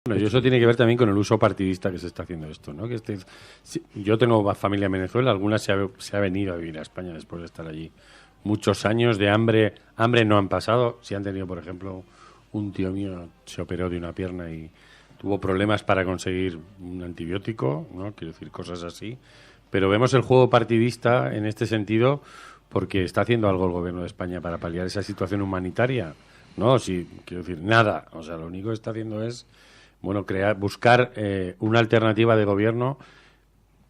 Bueno, y eso tiene que ver también con el uso partidista que se está haciendo esto, ¿no? Yo tengo familia en Venezuela, algunas se ha venido a vivir a España después de estar allí muchos años de hambre. Hambre no han pasado. Si han tenido, por ejemplo, un tío mío se operó de una pierna y tuvo problemas para conseguir un antibiótico, ¿no? Quiero decir, cosas así. Pero vemos el juego partidista en este sentido porque está haciendo algo el gobierno de España para paliar esa situación humanitaria, ¿no? Sí, quiero decir, nada. O sea, lo único que está haciendo es, bueno, buscar una alternativa de gobierno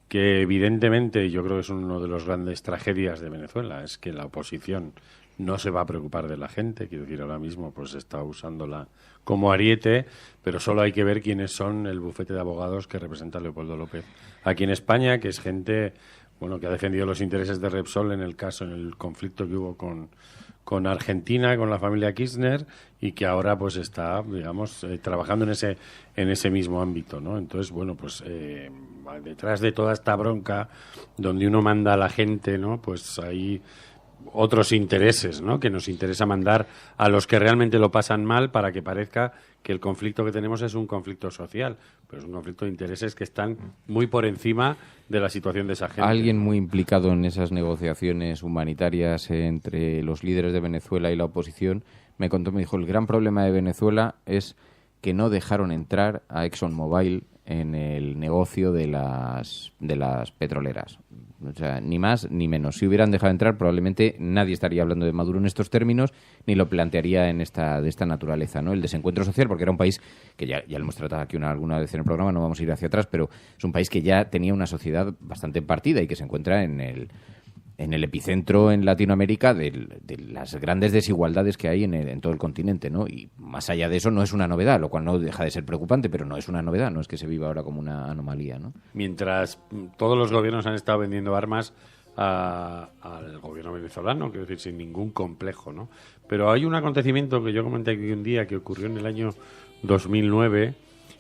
que evidentemente yo creo que es uno de los grandes tragedias de Venezuela, es que la oposición no se va a preocupar de la gente, quiero decir, ahora mismo pues está usándola como ariete, pero solo hay que ver quiénes son el bufete de abogados que representa Leopoldo López aquí en España, que es gente, bueno, que ha defendido los intereses de Repsol en el conflicto que hubo con Argentina, con la familia Kirchner, y que ahora pues está, digamos, trabajando en ese mismo ámbito, ¿no? Entonces, bueno, pues detrás de toda esta bronca, donde uno manda a la gente, ¿no? Pues hay otros intereses, ¿no? Que nos interesa mandar a los que realmente lo pasan mal para que parezca que el conflicto que tenemos es un conflicto social, pero es un conflicto de intereses que están muy por encima de la situación de esa gente. Alguien muy implicado en esas negociaciones humanitarias entre los líderes de Venezuela y la oposición me dijo, el gran problema de Venezuela es que no dejaron entrar a ExxonMobil en el negocio de las petroleras. O sea, ni más ni menos. Si hubieran dejado entrar, probablemente nadie estaría hablando de Maduro en estos términos, ni lo plantearía de esta naturaleza, ¿no? El desencuentro social, porque era un país que ya lo hemos tratado aquí alguna vez en el programa, no vamos a ir hacia atrás, pero es un país que ya tenía una sociedad bastante partida y que se encuentra en el epicentro en Latinoamérica de las grandes desigualdades que hay en todo el continente, ¿no? Y más allá de eso no es una novedad, lo cual no deja de ser preocupante, pero no es una novedad, no es que se viva ahora como una anomalía, ¿no? Mientras todos los gobiernos han estado vendiendo armas al gobierno venezolano, quiero decir, sin ningún complejo, ¿no? Pero hay un acontecimiento que yo comenté aquí un día que ocurrió en el año 2009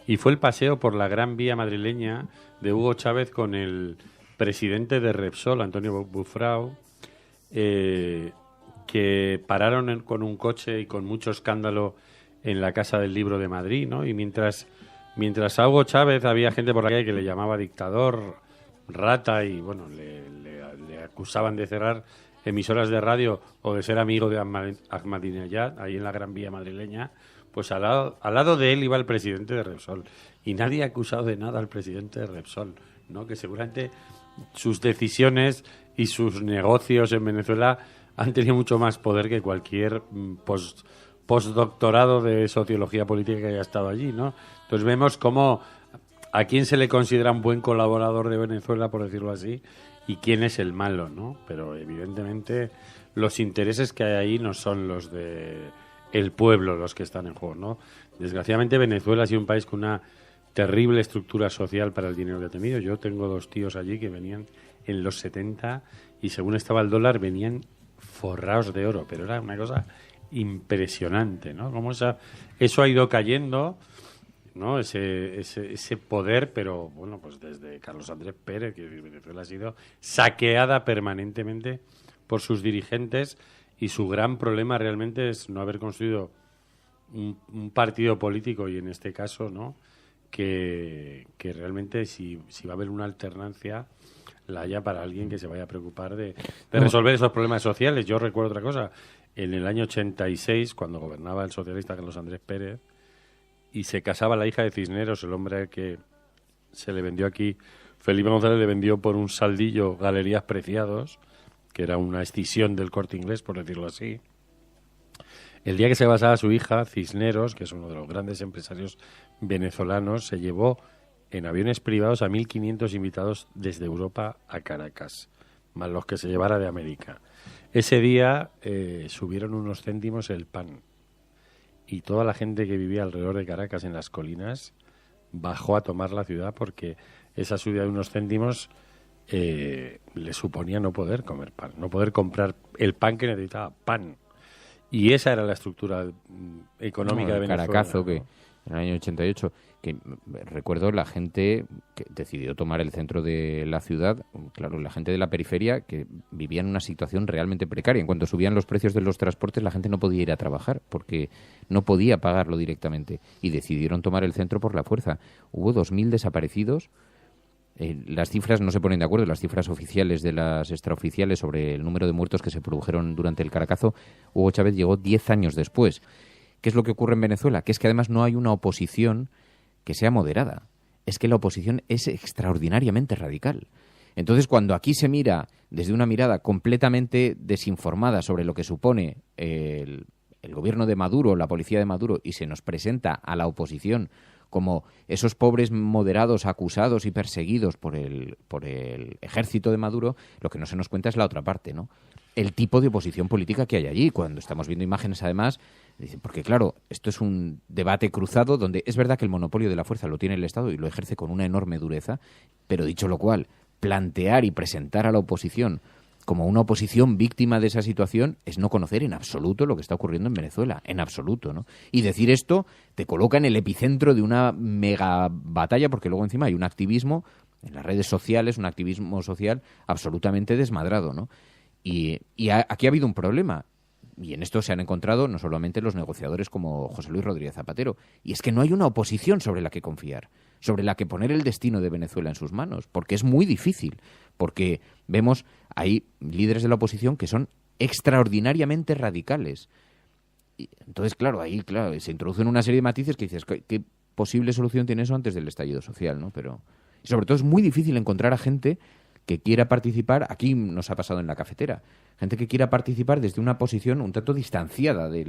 y fue el paseo por la Gran Vía madrileña de Hugo Chávez con el presidente de Repsol, Antonio Bufrau, que pararon con un coche y con mucho escándalo en la Casa del Libro de Madrid, ¿no? Y mientras a Hugo Chávez había gente por la calle que le llamaba dictador, rata, y bueno, le acusaban de cerrar emisoras de radio o de ser amigo de Ahmadinejad, ahí en la Gran Vía madrileña, pues al lado de él iba el presidente de Repsol. Y nadie ha acusado de nada al presidente de Repsol, ¿no? Que seguramente sus decisiones y sus negocios en Venezuela han tenido mucho más poder que cualquier postdoctorado de sociología política que haya estado allí, ¿no? Entonces vemos cómo a quién se le considera un buen colaborador de Venezuela, por decirlo así, y quién es el malo, ¿no? Pero evidentemente los intereses que hay ahí no son los de el pueblo los que están en juego, ¿no? Desgraciadamente Venezuela ha sido un país con una terrible estructura social para el dinero que ha tenido. Yo tengo 2 tíos allí que venían en los 70 y según estaba el dólar venían forrados de oro, pero era una cosa impresionante, ¿no? Como eso ha ido cayendo, ¿no? Ese poder, pero bueno, pues desde Carlos Andrés Pérez, que Venezuela ha sido saqueada permanentemente por sus dirigentes y su gran problema realmente es no haber construido un partido político y en este caso, ¿no? Que realmente si va a haber una alternancia la haya para alguien que se vaya a preocupar de resolver esos problemas sociales. Yo recuerdo otra cosa, en el año 86, cuando gobernaba el socialista Carlos Andrés Pérez y se casaba la hija de Cisneros, el hombre que se le vendió aquí, Felipe González le vendió por un saldillo Galerías Preciados, que era una escisión del Corte Inglés, por decirlo así. El día que se casaba su hija, Cisneros, que es uno de los grandes empresarios venezolanos, se llevó en aviones privados a 1.500 invitados desde Europa a Caracas, más los que se llevara de América. Ese día subieron unos céntimos el pan y toda la gente que vivía alrededor de Caracas en las colinas bajó a tomar la ciudad porque esa subida de unos céntimos le suponía no poder comer pan, no poder comprar el pan que necesitaba, pan. Y esa era la estructura económica de Venezuela. Caracazo, ¿no? que en el año 88, que recuerdo la gente que decidió tomar el centro de la ciudad, claro, la gente de la periferia que vivía en una situación realmente precaria. En cuanto subían los precios de los transportes, la gente no podía ir a trabajar porque no podía pagarlo directamente y decidieron tomar el centro por la fuerza. Hubo 2.000 desaparecidos. Las cifras no se ponen de acuerdo, las cifras oficiales de las extraoficiales sobre el número de muertos que se produjeron durante el Caracazo. Hugo Chávez llegó 10 años después. ¿Qué es lo que ocurre en Venezuela? Que es que además no hay una oposición que sea moderada. Es que la oposición es extraordinariamente radical. Entonces, cuando aquí se mira desde una mirada completamente desinformada sobre lo que supone el gobierno de Maduro, la policía de Maduro, y se nos presenta a la oposición como esos pobres moderados acusados y perseguidos por el ejército de Maduro, lo que no se nos cuenta es la otra parte, ¿no? El tipo de oposición política que hay allí, cuando estamos viendo imágenes además, porque claro, esto es un debate cruzado donde es verdad que el monopolio de la fuerza lo tiene el Estado y lo ejerce con una enorme dureza, pero dicho lo cual, plantear y presentar a la oposición como una oposición víctima de esa situación es no conocer en absoluto lo que está ocurriendo en Venezuela, en absoluto, ¿no? Y decir esto te coloca en el epicentro de una mega batalla, porque luego encima hay un activismo en las redes sociales, un activismo social absolutamente desmadrado, ¿no? Y aquí ha habido un problema, y en esto se han encontrado no solamente los negociadores como José Luis Rodríguez Zapatero, y es que no hay una oposición sobre la que confiar, sobre la que poner el destino de Venezuela en sus manos, porque es muy difícil, porque vemos hay líderes de la oposición que son extraordinariamente radicales. Y entonces, claro, ahí se introducen una serie de matices que dices, ¿qué posible solución tiene eso antes del estallido social, ¿no? Pero sobre todo es muy difícil encontrar a gente que quiera participar, aquí nos ha pasado en la cafetera, gente que quiera participar desde una posición un tanto distanciada de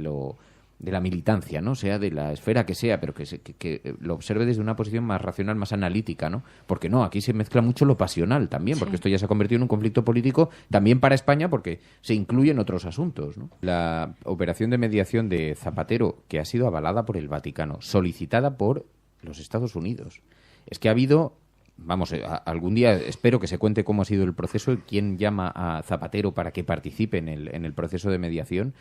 la militancia, ¿no? Sea de la esfera que sea, pero que lo observe desde una posición más racional, más analítica, ¿no? Porque no, aquí se mezcla mucho lo pasional también, porque esto ya se ha convertido en un conflicto político también para España porque se incluye en otros asuntos, ¿no? La operación de mediación de Zapatero, que ha sido avalada por el Vaticano, solicitada por los Estados Unidos. Es que ha habido... Vamos, algún día espero que se cuente cómo ha sido el proceso, quién llama a Zapatero para que participe en el proceso de mediación.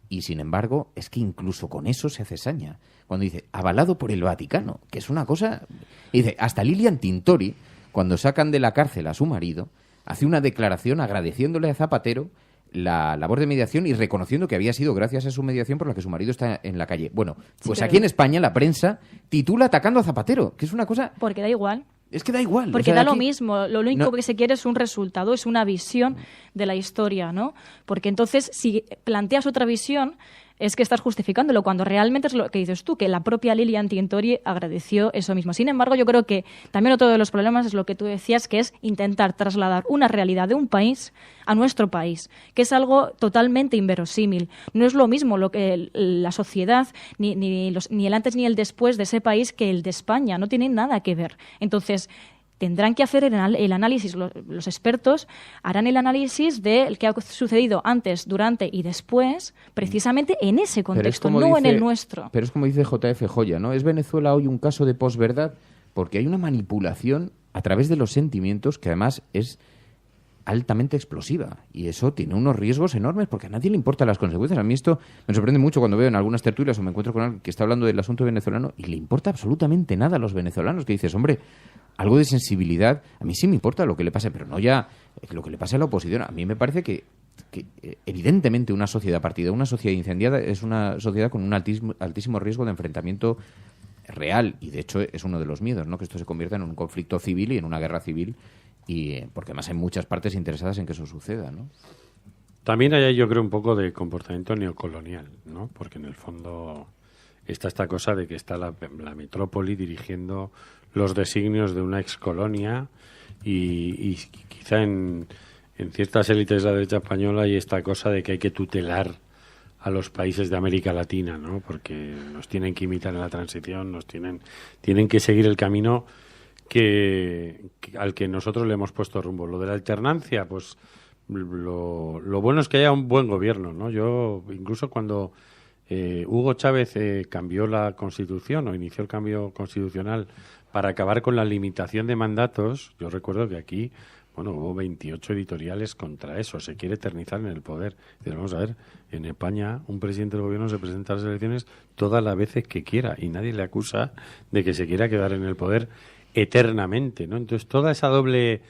Y, sin embargo, es que incluso con eso se hace saña. Cuando dice, avalado por el Vaticano, que es una cosa... Y dice, hasta Lilian Tintori, cuando sacan de la cárcel a su marido, hace una declaración agradeciéndole a Zapatero la labor de mediación y reconociendo que había sido gracias a su mediación por la que su marido está en la calle. Bueno, pues aquí en España la prensa titula atacando a Zapatero, que es una cosa... Porque da igual. Es que da igual. Porque o sea, da aquí... lo mismo. Lo único que se quiere es un resultado, es una visión de la historia, ¿no? Porque entonces, si planteas otra visión, es que estás justificándolo, cuando realmente es lo que dices tú, que la propia Lilian Tintori agradeció eso mismo. Sin embargo, yo creo que también otro de los problemas es lo que tú decías, que es intentar trasladar una realidad de un país a nuestro país, que es algo totalmente inverosímil. No es lo mismo lo que la sociedad, ni el antes ni el después de ese país que el de España. No tienen nada que ver. Entonces, tendrán que hacer el análisis, los expertos harán el análisis de lo que ha sucedido antes, durante y después, precisamente en ese contexto, no en el nuestro. Pero es como dice J.F. Joya, ¿no? ¿Es Venezuela hoy un caso de posverdad? Porque hay una manipulación a través de los sentimientos que además es altamente explosiva y eso tiene unos riesgos enormes porque a nadie le importan las consecuencias. A mí esto me sorprende mucho cuando veo en algunas tertulias o me encuentro con alguien que está hablando del asunto venezolano y le importa absolutamente nada a los venezolanos, que dices, hombre, algo de sensibilidad, a mí sí me importa lo que le pase, pero no ya lo que le pase a la oposición. A mí me parece que evidentemente una sociedad partida, una sociedad incendiada es una sociedad con un altísimo riesgo de enfrentamiento real y de hecho es uno de los miedos, ¿no? Que esto se convierta en un conflicto civil y en una guerra civil y porque además hay muchas partes interesadas en que eso suceda, ¿no? También hay, yo creo, un poco de comportamiento neocolonial, ¿no? Porque en el fondo está esta cosa de que está la metrópoli dirigiendo los designios de una excolonia y quizá en ciertas élites de la derecha española hay esta cosa de que hay que tutelar a los países de América Latina, ¿no? Porque nos tienen que imitar en la transición, tienen que seguir el camino al que nosotros le hemos puesto rumbo. Lo de la alternancia, pues lo bueno es que haya un buen gobierno, ¿no? Yo, incluso cuando Hugo Chávez cambió la Constitución o inició el cambio constitucional para acabar con la limitación de mandatos, yo recuerdo que aquí Bueno, hubo 28 editoriales contra eso, se quiere eternizar en el poder. Dice, vamos a ver, en España un presidente del gobierno se presenta a las elecciones todas las veces que quiera y nadie le acusa de que se quiera quedar en el poder eternamente, ¿no? Entonces toda esa doble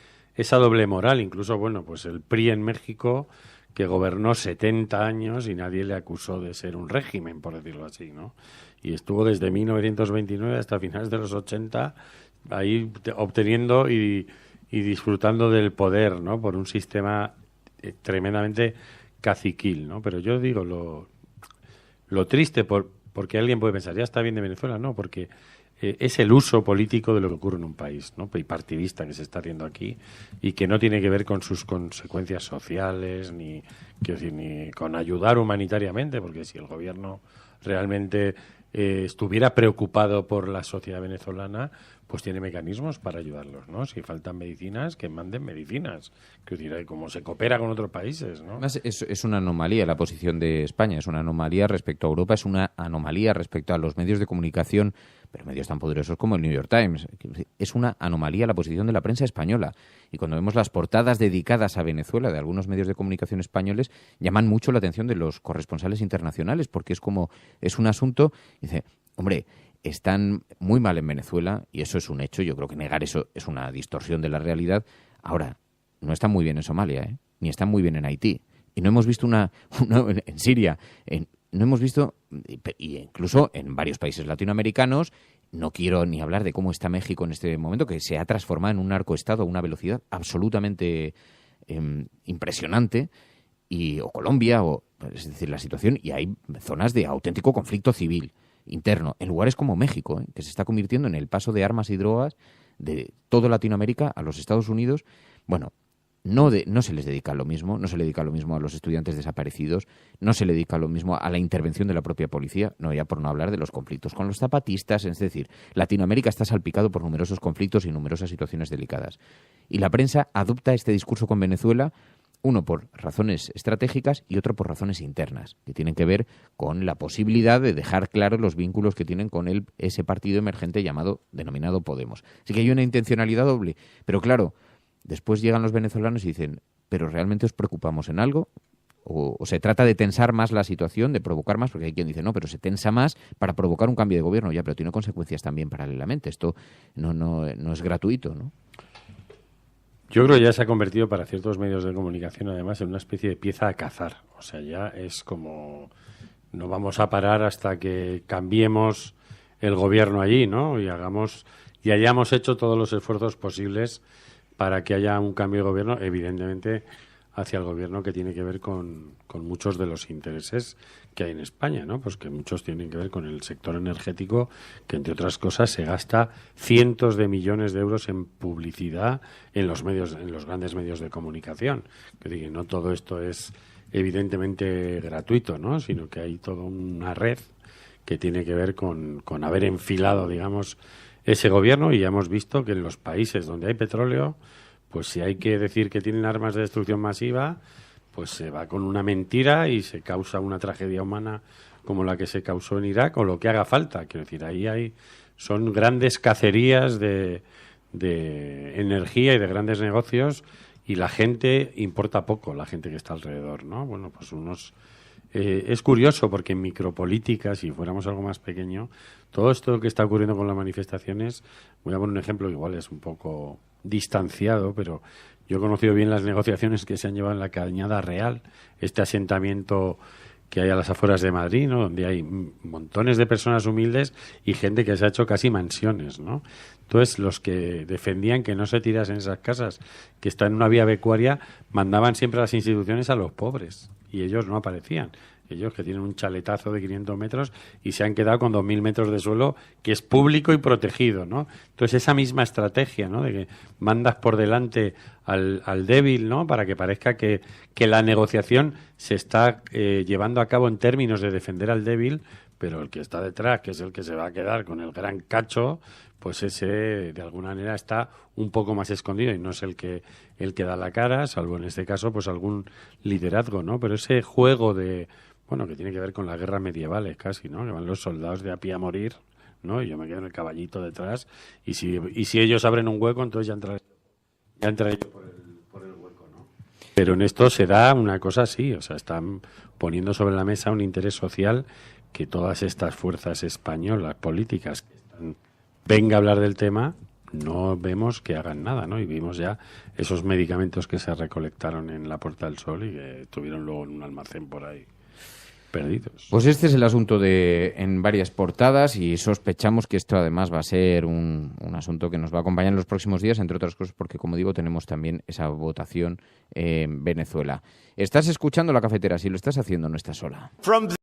moral, incluso, bueno, pues el PRI en México, que gobernó 70 años y nadie le acusó de ser un régimen, por decirlo así, ¿no? Y estuvo desde 1929 hasta finales de los 80 ahí obteniendo y disfrutando del poder, ¿no? Por un sistema tremendamente caciquil, ¿no? Pero yo digo lo triste porque alguien puede pensar, ya está bien de Venezuela, no, porque es el uso político de lo que ocurre en un país, ¿no? Y partidista que se está haciendo aquí y que no tiene que ver con sus consecuencias sociales ni con ayudar humanitariamente, porque si el gobierno realmente estuviera preocupado por la sociedad venezolana, pues tiene mecanismos para ayudarlos, ¿no? Si faltan medicinas, que manden medicinas. Quiero decir, como se coopera con otros países, ¿no? Además, es una anomalía la posición de España, es una anomalía respecto a Europa, es una anomalía respecto a los medios de comunicación, pero medios tan poderosos como el New York Times. Es una anomalía la posición de la prensa española. Y cuando vemos las portadas dedicadas a Venezuela de algunos medios de comunicación españoles, llaman mucho la atención de los corresponsales internacionales, porque es un asunto, dice, hombre, están muy mal en Venezuela y eso es un hecho. Yo creo que negar eso es una distorsión de la realidad. Ahora, no están muy bien en Somalia, ni están muy bien en Haití. Y no hemos visto en Siria, no hemos visto, y incluso en varios países latinoamericanos, no quiero ni hablar de cómo está México en este momento, que se ha transformado en un narcoestado a una velocidad absolutamente impresionante, o Colombia, es decir, la situación, y hay zonas de auténtico conflicto civil interno, en lugares como México, que se está convirtiendo en el paso de armas y drogas de toda Latinoamérica a los Estados Unidos. Bueno, no se les dedica lo mismo, no se le dedica lo mismo a los estudiantes desaparecidos, no se le dedica lo mismo a la intervención de la propia policía, no ya por no hablar de los conflictos con los zapatistas, es decir, Latinoamérica está salpicado por numerosos conflictos y numerosas situaciones delicadas. Y la prensa adopta este discurso con Venezuela, uno por razones estratégicas y otro por razones internas, que tienen que ver con la posibilidad de dejar claros los vínculos que tienen con ese partido emergente denominado Podemos. Así que hay una intencionalidad doble. Pero claro, después llegan los venezolanos y dicen, ¿pero realmente os preocupamos en algo? O se trata de tensar más la situación, de provocar más, porque hay quien dice, no, pero se tensa más para provocar un cambio de gobierno. Ya, pero tiene consecuencias también paralelamente. Esto no es gratuito, ¿no? Yo creo que ya se ha convertido para ciertos medios de comunicación, además, en una especie de pieza a cazar. O sea, ya es como, no vamos a parar hasta que cambiemos el gobierno allí, ¿no? Y hayamos hecho todos los esfuerzos posibles para que haya un cambio de gobierno, evidentemente hacia el gobierno que tiene que ver con muchos de los intereses que hay en España, ¿no? Pues que muchos tienen que ver con el sector energético, que entre otras cosas se gasta cientos de millones de euros en publicidad en los grandes medios de comunicación. Que no todo esto es evidentemente gratuito, ¿no? Sino que hay toda una red que tiene que ver con haber enfilado, digamos, ese gobierno, y ya hemos visto que en los países donde hay petróleo, pues si hay que decir que tienen armas de destrucción masiva, pues se va con una mentira y se causa una tragedia humana como la que se causó en Irak o lo que haga falta. Quiero decir, son grandes cacerías de energía y de grandes negocios, y la gente importa poco, la gente que está alrededor, ¿no? Bueno, pues es curioso porque en micropolítica, si fuéramos algo más pequeño, todo esto que está ocurriendo con las manifestaciones, voy a poner un ejemplo, igual es un poco distanciado, pero yo he conocido bien las negociaciones que se han llevado en la Cañada Real, este asentamiento que hay a las afueras de Madrid, ¿no? Donde hay montones de personas humildes y gente que se ha hecho casi mansiones, ¿no? Entonces, los que defendían que no se tirasen esas casas, que están en una vía pecuaria, mandaban siempre a las instituciones a los pobres, y ellos no aparecían. Ellos que tienen un chaletazo de 500 metros y se han quedado con 2.000 metros de suelo que es público y protegido, ¿no? Entonces esa misma estrategia, ¿no? De que mandas por delante al débil, ¿no? Para que parezca que la negociación se está llevando a cabo en términos de defender al débil, pero el que está detrás, que es el que se va a quedar con el gran cacho, pues ese de alguna manera está un poco más escondido y no es el que da la cara, salvo en este caso pues algún liderazgo, ¿no? Pero ese juego que tiene que ver con las guerras medievales casi, ¿no? Que van los soldados de a pie a morir, ¿no? Y yo me quedo en el caballito detrás, y si ellos abren un hueco, entonces ya entra yo Pero en esto se da una cosa así, o sea, están poniendo sobre la mesa un interés social que todas estas fuerzas españolas políticas que venga a hablar del tema, no vemos que hagan nada, ¿no? Y vimos ya esos medicamentos que se recolectaron en la Puerta del Sol y que estuvieron luego en un almacén por ahí perdidos. Pues este es el asunto en varias portadas y sospechamos que esto además va a ser un asunto que nos va a acompañar en los próximos días, entre otras cosas porque, como digo, tenemos también esa votación en Venezuela. Estás escuchando La Cafetera, si lo estás haciendo no estás sola.